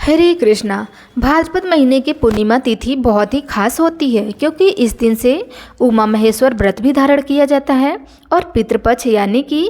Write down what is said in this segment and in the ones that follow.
हरे कृष्णा। भाद्रपद महीने की पूर्णिमा तिथि बहुत ही खास होती है क्योंकि इस दिन से उमा महेश्वर व्रत भी धारण किया जाता है और पितृपक्ष यानी कि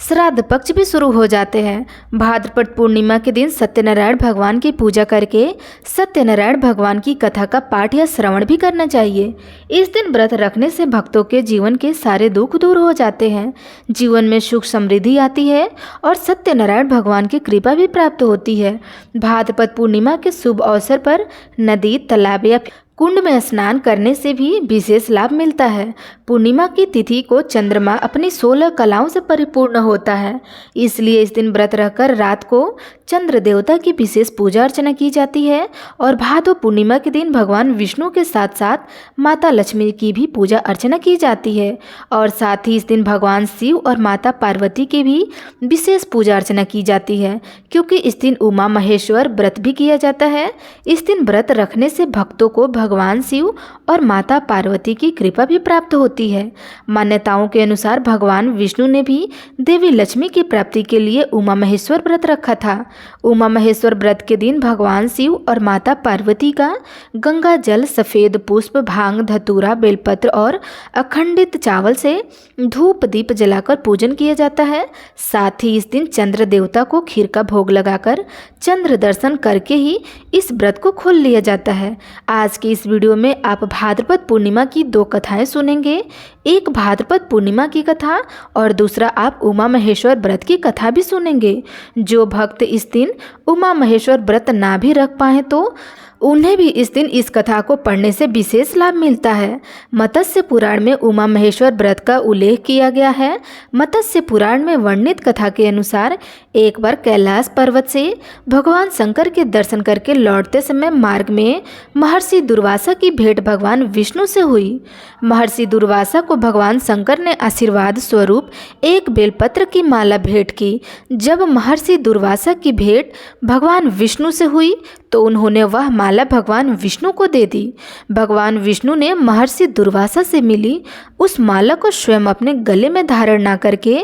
श्राद्ध पक्ष भी शुरू हो जाते हैं। भाद्रपद पूर्णिमा के दिन सत्यनारायण भगवान की पूजा करके सत्यनारायण भगवान की कथा का पाठ या श्रवण भी करना चाहिए। इस दिन व्रत रखने से भक्तों के जीवन के सारे दुख दूर हो जाते हैं, जीवन में सुख समृद्धि आती है और सत्यनारायण भगवान की कृपा भी प्राप्त होती है। भाद्रपद पूर्णिमा के शुभ अवसर पर नदी, तालाब या कुंड में स्नान करने से भी विशेष लाभ मिलता है। पूर्णिमा की तिथि को चंद्रमा अपनी 16 कलाओं से परिपूर्ण होता है, इसलिए इस दिन व्रत रखकर रात को चंद्र देवता की विशेष पूजा अर्चना की जाती है और भादो पूर्णिमा के दिन भगवान विष्णु के साथ साथ माता लक्ष्मी की भी पूजा अर्चना की जाती है और साथ ही इस दिन भगवान शिव और माता पार्वती की भी विशेष पूजा अर्चना की जाती है क्योंकि इस दिन उमा महेश्वर व्रत भी किया जाता है। इस दिन व्रत रखने से भक्तों को भगवान शिव और माता पार्वती की कृपा भी प्राप्त होती है। मान्यताओं के अनुसार भगवान विष्णु ने भी देवी लक्ष्मी की प्राप्ति के लिए उमा महेश्वर व्रत रखा था। उमा महेश्वर व्रत के दिन भगवान शिव और माता पार्वती का गंगा जल, सफ़ेद पुष्प, भांग, धतूरा, बेलपत्र और अखंडित चावल से धूप दीप जलाकर पूजन किया जाता है। साथ ही इस दिन चंद्र देवता को खीर का भोग लगाकर चंद्र दर्शन करके ही इस व्रत को खोल लिया जाता है। आज की इस वीडियो में आप भाद्रपद पूर्णिमा की 2 कथाएं सुनेंगे, एक भाद्रपद पूर्णिमा की कथा और दूसरा आप उमा महेश्वर व्रत की कथा भी सुनेंगे। जो भक्त इस दिन उमा महेश्वर व्रत ना भी रख पाए तो उन्हें भी इस दिन इस कथा को पढ़ने से विशेष लाभ मिलता है। मत्स्य पुराण में उमा महेश्वर व्रत का उल्लेख किया गया है। मत्स्य पुराण में वर्णित कथा के अनुसार एक बार कैलाश पर्वत से भगवान शंकर के दर्शन करके लौटते समय मार्ग में महर्षि दुर्वासा की भेंट भगवान विष्णु से हुई। महर्षि दुर्वासा को भगवान शंकर ने आशीर्वाद स्वरूप एक बेलपत्र की माला भेंट की। जब महर्षि दुर्वासा की भेंट भगवान विष्णु से हुई तो उन्होंने वह माला भगवान विष्णु को दे दी। भगवान विष्णु ने महर्षि दुर्वासा से मिली उस माला को स्वयं अपने गले में धारण न करके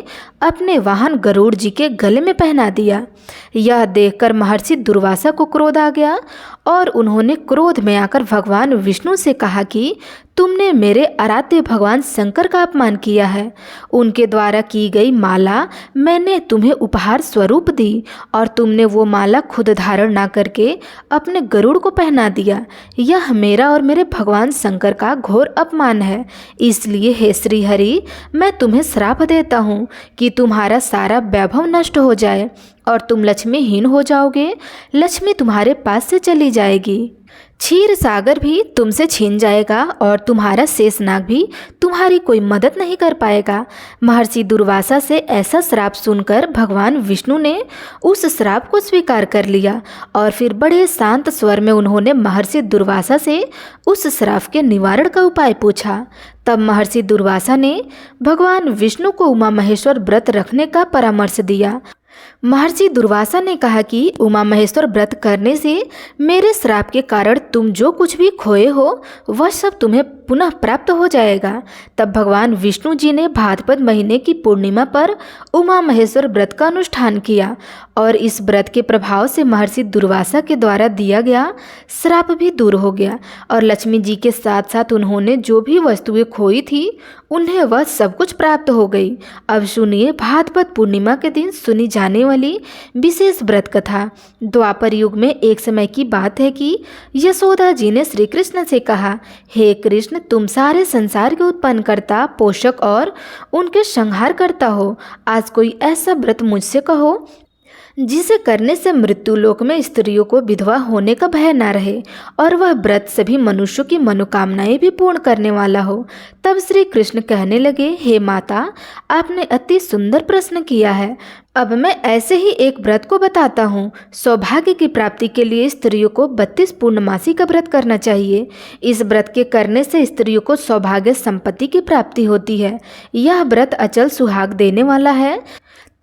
अपने वाहन गरुड़ जी के गले में पहना दिया। यह देखकर महर्षि दुर्वासा को क्रोध आ गया और उन्होंने क्रोध में आकर भगवान विष्णु से कहा कि तुमने मेरे आराध्य भगवान शंकर का अपमान किया है। उनके द्वारा की गई माला मैंने तुम्हें उपहार स्वरूप दी और तुमने वो माला खुद धारण ना करके अपने गरुड़ को पहना दिया। यह मेरा और मेरे भगवान शंकर का घोर अपमान है। इसलिए हे श्री हरि, मैं तुम्हें श्राप देता हूँ कि तुम्हारा सारा वैभव नष्ट हो जाए और तुम लक्ष्मीहीन हो जाओगे। लक्ष्मी तुम्हारे पास से चली जाएगी, क्षीर सागर भी तुमसे छीन जाएगा और तुम्हारा शेषनाग भी तुम्हारी कोई मदद नहीं कर पाएगा। महर्षि दुर्वासा से ऐसा श्राप सुनकर भगवान विष्णु ने उस श्राप को स्वीकार कर लिया और फिर बड़े शांत स्वर में उन्होंने महर्षि दुर्वासा से उस श्राप के निवारण का उपाय पूछा। तब महर्षि दुर्वासा ने भगवान विष्णु को उमा महेश्वर व्रत रखने का परामर्श दिया। महर्षि दुर्वासा ने कहा कि उमा महेश्वर व्रत करने से मेरे श्राप के कारण तुम जो कुछ भी खोए हो वह सब तुम्हें पुनः प्राप्त हो जाएगा। तब भगवान विष्णु जी ने भाद्रपद महीने की पूर्णिमा पर उमा महेश्वर व्रत का अनुष्ठान किया और इस व्रत के प्रभाव से महर्षि दुर्वासा के द्वारा दिया गया श्राप भी दूर हो गया और लक्ष्मी जी के साथ साथ उन्होंने जो भी वस्तुएं खोई थी उन्हें वह सब कुछ प्राप्त हो गई। अब सुनिए भाद्रपद पूर्णिमा के दिन सुनी जाने वाली विशेष व्रत कथा। द्वापर युग में एक समय की बात है कि यशोदा जी ने श्री कृष्ण से कहा, हे कृष्ण, तुम सारे संसार के उत्पन्नकर्ता, पोषक और उनके संहार करता हो। आज कोई ऐसा व्रत मुझसे कहो जिसे करने से मृत्यु लोक में स्त्रियों को विधवा होने का भय न रहे और वह व्रत सभी मनुष्यों की मनोकामनाएं भी पूर्ण करने वाला हो। तब श्री कृष्ण कहने लगे, हे माता, आपने अति सुंदर प्रश्न किया है। अब मैं ऐसे ही एक व्रत को बताता हूँ। सौभाग्य की प्राप्ति के लिए स्त्रियों को 32 पूर्णमासी का व्रत करना चाहिए। इस व्रत के करने से स्त्रियों को सौभाग्य संपत्ति की प्राप्ति होती है। यह व्रत अचल सुहाग देने वाला है।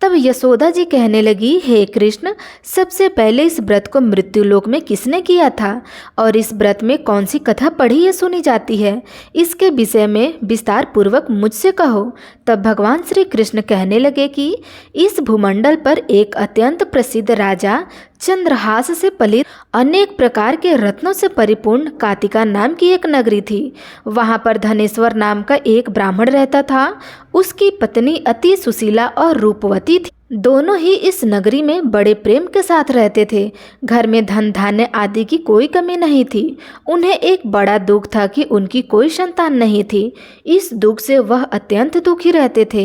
तब यशोदा जी कहने लगी, हे कृष्ण, सबसे पहले इस व्रत को मृत्युलोक में किसने किया था और इस व्रत में कौन सी कथा पढ़ी या सुनी जाती है, इसके विषय में विस्तार पूर्वक मुझसे कहो। तब भगवान श्री कृष्ण कहने लगे कि इस भूमंडल पर एक अत्यंत प्रसिद्ध राजा चंद्रहास से पलित अनेक प्रकार के रत्नों से परिपूर्ण कातिका नाम की एक नगरी थी। वहाँ पर धनेश्वर नाम का एक ब्राह्मण रहता था। उसकी पत्नी अति सुशीला और रूपवती थी। दोनों ही इस नगरी में बड़े प्रेम के साथ रहते थे। घर में धन धान्य आदि की कोई कमी नहीं थी। उन्हें एक बड़ा दुख था कि उनकी कोई संतान नहीं थी। इस दुख से वह अत्यंत दुखी रहते थे।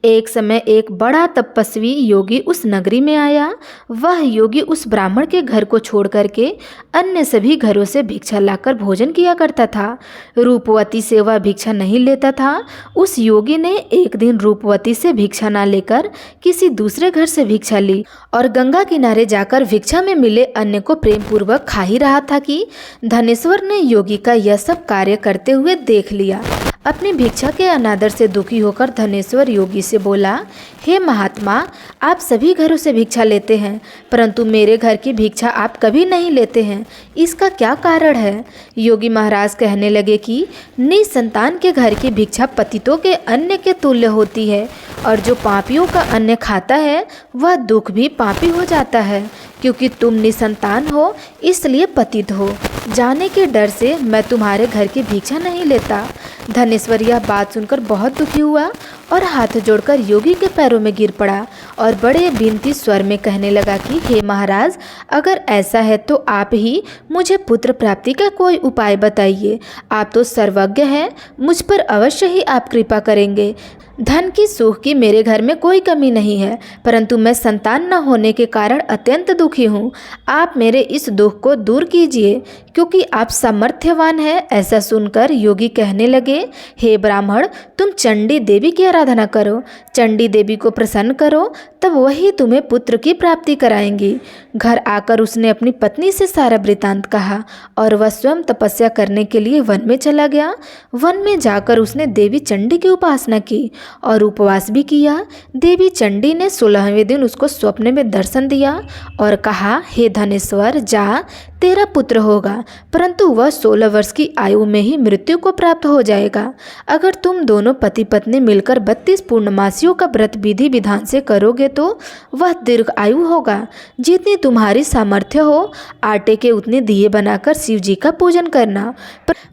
एक समय एक बड़ा तपस्वी योगी उस नगरी में आया। वह योगी उस ब्राह्मण के घर को छोड़ करके अन्य सभी घरों से भिक्षा लाकर भोजन किया करता था। रूपवती से वह भिक्षा नहीं लेता था। उस योगी ने एक दिन रूपवती से भिक्षा न लेकर किसी दूसरे घर से भिक्षा ली और गंगा किनारे जाकर भिक्षा में मिले अन्न को प्रेम पूर्वक खा ही रहा था कि धनेश्वर ने योगी का यह सब कार्य करते हुए देख लिया। अपनी भिक्षा के अनादर से दुखी होकर धनेश्वर योगी से बोला, हे महात्मा, आप सभी घरों से भिक्षा लेते हैं, परंतु मेरे घर की भिक्षा आप कभी नहीं लेते हैं। इसका क्या कारण है? योगी महाराज कहने लगे कि निसंतान के घर की भिक्षा पतितों के अन्न के तुल्य होती है, और जो पापियों का अन्न खाता है वह दुख भी पापी हो जाता है। क्योंकि तुम निसंतान हो इसलिए पतित हो। जाने के डर से मैं तुम्हारे घर की भिक्षा नहीं लेता। धनेश्वर यह बात सुनकर बहुत दुखी हुआ और हाथ जोड़कर योगी के पैरों में गिर पड़ा और बड़े विनती स्वर में कहने लगा कि हे महाराज, अगर ऐसा है तो आप ही मुझे पुत्र प्राप्ति का कोई उपाय बताइए। आप तो सर्वज्ञ हैं, मुझ पर अवश्य ही आप कृपा करेंगे। धन की सुख की मेरे घर में कोई कमी नहीं है, परंतु मैं संतान न होने के कारण अत्यंत दुखी हूँ। आप मेरे इस दुख को दूर कीजिए, क्योंकि आप सामर्थ्यवान हैं। ऐसा सुनकर योगी कहने लगे, हे ब्राह्मण, तुम चंडी देवी की आराधना करो, चंडी देवी को प्रसन्न करो, तब वही तुम्हें पुत्र की प्राप्ति कराएंगी। घर आकर उसने अपनी पत्नी से सारा वृतांत कहा और वह स्वयं तपस्या करने के लिए वन में चला गया। वन में जाकर उसने देवी चंडी की उपासना की और उपवास भी किया। देवी चंडी ने 16वें दिन उसको स्वप्न में दर्शन दिया और कहा, हे धनेश्वर, जा, तेरा पुत्र होगा, परंतु वह 16 वर्ष की आयु में ही मृत्यु को प्राप्त हो जाएगा। अगर तुम दोनों पति पत्नी मिलकर 32 पूर्णमासियों का व्रत विधि विधान से करोगे तो वह दीर्घ आयु होगा। जितनी तुम्हारी सामर्थ्य हो, आटे के उतने दिए बनाकर शिव जी का पूजन करना,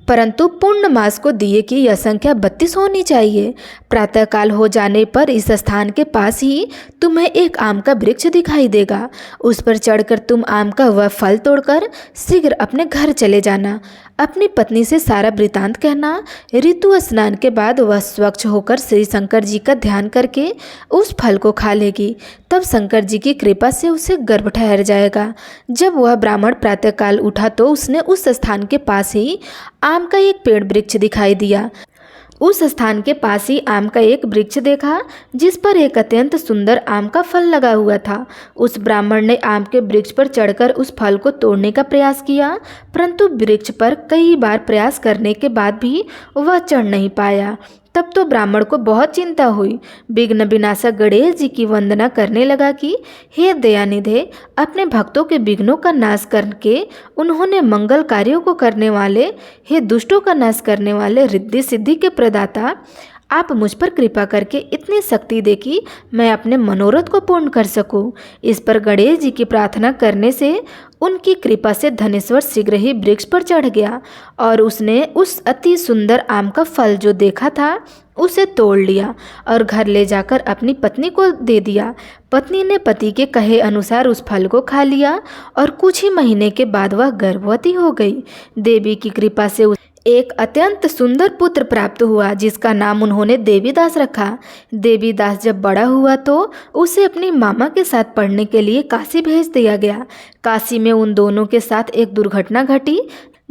परंतु पूर्णमास को दिए की यह संख्या 32 होनी चाहिए। प्रातःकाल हो जाने पर इस स्थान के पास ही तुम्हें एक आम का वृक्ष दिखाई देगा। उस पर चढ़कर तुम आम का वह फल तोड़कर शीघ्र अपने घर चले जाना। अपनी पत्नी से सारा वृतांत कहना। ऋतु स्नान के बाद वह स्वच्छ होकर श्री शंकर जी का ध्यान करके उस फल को खा लेगी। तब शंकर जी की कृपा से उसे गर्भ ठहर जाएगा। जब वह ब्राह्मण प्रातःकाल उठा तो उसने उस स्थान के पास ही आम का एक पेड़ वृक्ष दिखाई दिया। उस स्थान के पास ही आम का एक वृक्ष देखा जिस पर एक अत्यंत सुंदर आम का फल लगा हुआ था। उस ब्राह्मण ने आम के वृक्ष पर चढ़कर उस फल को तोड़ने का प्रयास किया, परंतु वृक्ष पर कई बार प्रयास करने के बाद भी वह चढ़ नहीं पाया। तब तो ब्राह्मण को बहुत चिंता हुई। विघ्न विनाशक गणेश जी की वंदना करने लगा कि हे दयानिधे, अपने भक्तों के विघ्नों का नाश करके उन्होंने मंगल कार्यों को करने वाले, हे दुष्टों का नाश करने वाले, रिद्धि सिद्धि के प्रदाता, आप मुझ पर कृपा करके इतनी शक्ति दे कि मैं अपने मनोरथ को पूर्ण कर सकूं। इस पर गणेश जी की प्रार्थना करने से उनकी कृपा से धनेश्वर शीघ्र ही वृक्ष पर चढ़ गया और उसने उस अति सुंदर आम का फल जो देखा था उसे तोड़ लिया और घर ले जाकर अपनी पत्नी को दे दिया। पत्नी ने पति के कहे अनुसार उस फल को खा लिया और कुछ ही महीने के बाद वह गर्भवती हो गई। देवी की कृपा से एक अत्यंत सुंदर पुत्र प्राप्त हुआ जिसका नाम उन्होंने देवीदास रखा। देवीदास जब बड़ा हुआ तो उसे अपनी मामा के साथ पढ़ने के लिए काशी भेज दिया गया। काशी में उन दोनों के साथ एक दुर्घटना घटी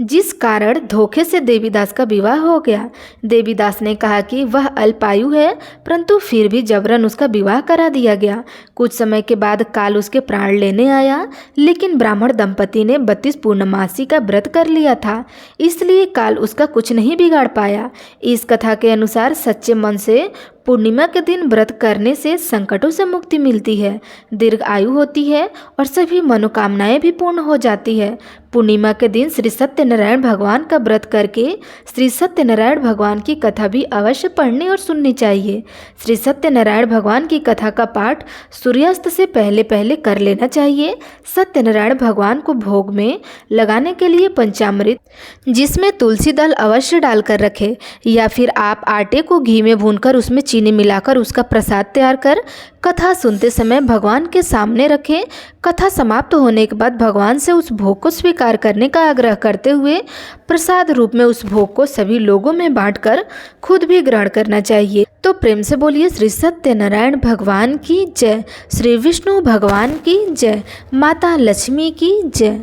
जिस कारण धोखे से देवीदास का विवाह हो गया। देवीदास ने कहा कि वह अल्पायु है, परंतु फिर भी जबरन उसका विवाह करा दिया गया। कुछ समय के बाद काल उसके प्राण लेने आया, लेकिन ब्राह्मण दंपति ने 32 पूर्णमासी का व्रत कर लिया था, इसलिए काल उसका कुछ नहीं बिगाड़ पाया। इस कथा के अनुसार सच्चे मन से पूर्णिमा के दिन व्रत करने से संकटों से मुक्ति मिलती है, दीर्घ आयु होती है और सभी मनोकामनाएं भी पूर्ण हो जाती है। पूर्णिमा के दिन श्री सत्यनारायण भगवान का व्रत करके श्री सत्यनारायण भगवान की कथा भी अवश्य पढ़नी और सुननी चाहिए। श्री सत्यनारायण भगवान की कथा का पाठ सूर्यास्त से पहले पहले कर लेना चाहिए। सत्यनारायण भगवान को भोग में लगाने के लिए पंचामृत, जिसमें तुलसी दल अवश्य डालकर रखें, या फिर आप आटे को घी में भूनकर उसमें चीनी मिलाकर उसका प्रसाद तैयार कर कथा सुनते समय भगवान के सामने रखें। कथा समाप्त होने के बाद भगवान से उस भोग को स्वीकार करने का आग्रह करते हुए प्रसाद रूप में उस भोग को सभी लोगों में बांटकर खुद भी ग्रहण करना चाहिए। तो प्रेम से बोलिए श्री सत्यनारायण भगवान की जय, श्री विष्णु भगवान की जय, माता लक्ष्मी की जय।